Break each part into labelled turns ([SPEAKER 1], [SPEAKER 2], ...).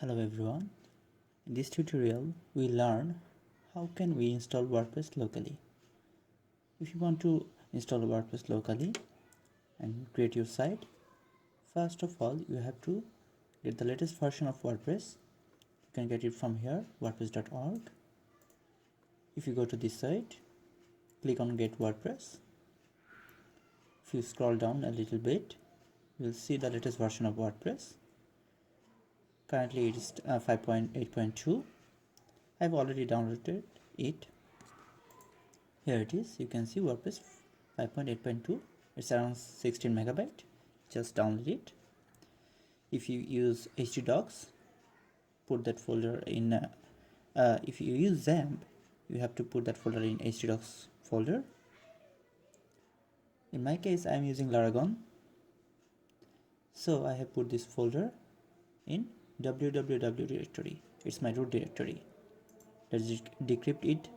[SPEAKER 1] Hello everyone. In this tutorial we learn how can we install WordPress locally. If you want to install WordPress locally and create your site, first of all you have to get the latest version of WordPress. You can get it from here, wordpress.org. If you go to this site, click on Get WordPress. If you scroll down a little bit, you will see the latest version of WordPress. Currently it is 5.8.2. I've already downloaded it. Here it is. You can see WordPress 5.8.2. It's around 16 megabyte. Just download it. If you use htdocs, put that folder in. If you use XAMPP, you have to put that folder in htdocs folder. In my case, I am using Laragon, so I have put this folder in www directory. It's my root directory. Let's decrypt it.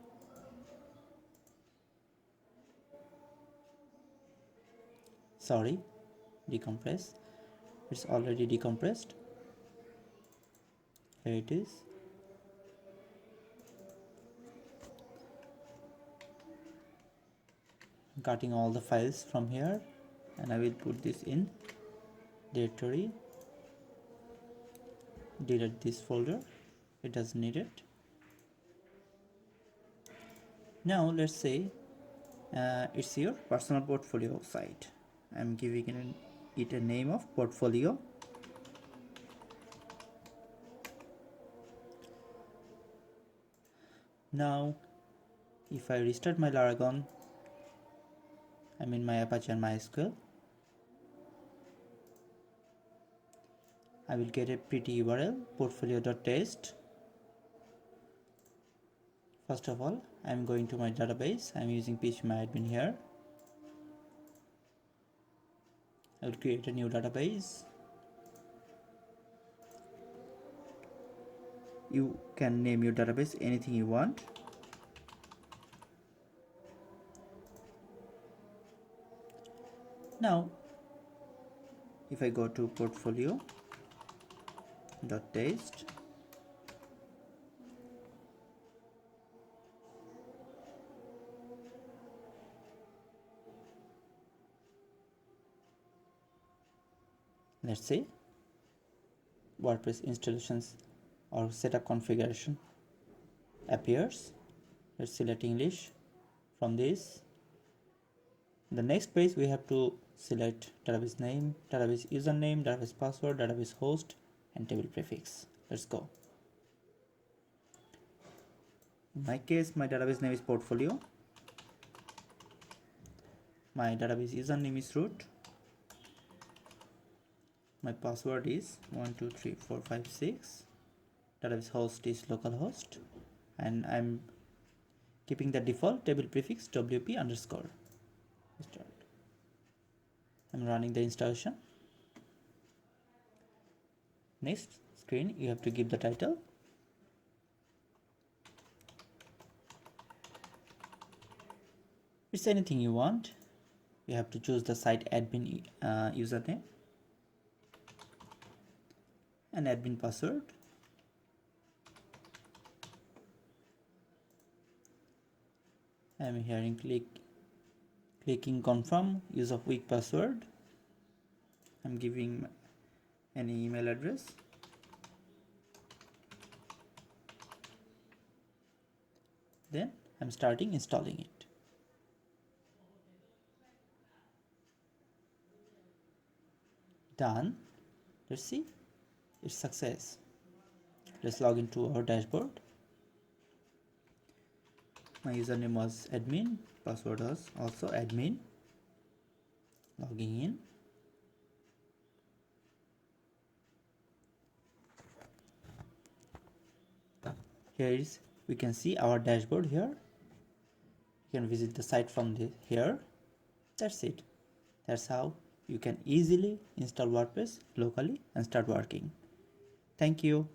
[SPEAKER 1] Sorry, decompress. It's already decompressed. Here it is. I'm cutting all the files from here and I will put this in directory. Delete this folder, it doesn't need it. Now let's say it's your personal portfolio site. I'm giving it a name of portfolio. Now if I restart my Laragon, I'm in my Apache and MySQL, I will get a pretty URL, portfolio.test. First of all, I'm going to my database. I'm using PHPMyAdmin here. I will create a new database. You can name your database anything you want. Now, if I go to portfolio.test, let's say WordPress installations or setup configuration appears. Let's select English. From this, the next page we have to select database name, database username, database password, database host, and table prefix. Let's go. In my case, my database name is portfolio. My database username is root. My password is 123456. Database host is localhost, and I'm keeping the default table prefix wp underscore. Start. I'm running the installation. Next screen, you have to give the title. It's anything you want. You have to choose the site admin username and admin password. I'm hearing clicking confirm, use of weak password. I'm giving an email address. Then I'm starting installing it. Done. Let's see. It's success. Let's log into our dashboard. My username was admin, password was also admin. Logging in. Here is, we can see our dashboard here. You can visit the site from here. That's it. That's how you can easily install WordPress locally and start working. Thank you.